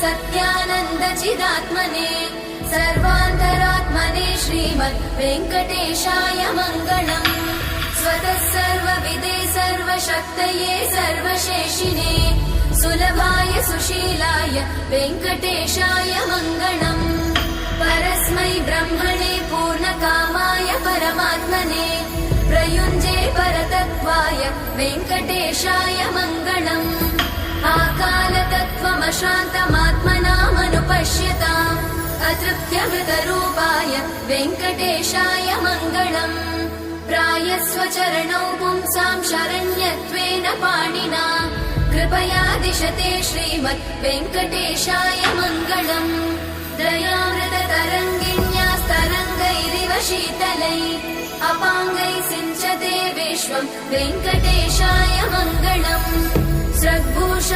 सत्यानन्दचिदात्मने सर्वान्तरात्मने श्रीमद् वेङ्कटेशाय मङ्गलम्। स्वतः सर्वविदे सर्वशक्तये सर्वशेषिणे सुलभाय सुशीलाय वेङ्कटेशाय मङ्गलम्। परस्मै ब्रह्मणे पूर्णकामाय परमात्मने प्रयुञ्जे परतत्त्वाय वेङ्कटेशाय मङ्गलम्। आकालतत्त्वमशान्तमात्मनामनुपश्यताम् अतृप्त्यमृतरूपाय वेङ्कटेशाय मङ्गलम्। प्रायस्वचरणौ पुंसां शरण्यत्वेन पाणिना कृपया दिशते श्रीमद् वेङ्कटेशाय मङ्गलम्। दयामृततरङ्गिण्यास्तरङ्गैरिव शीतलै अपाङ्गैः सिञ्चते विश्वं वेङ्कटेशाय मङ्गलम्। स्रग्भूषा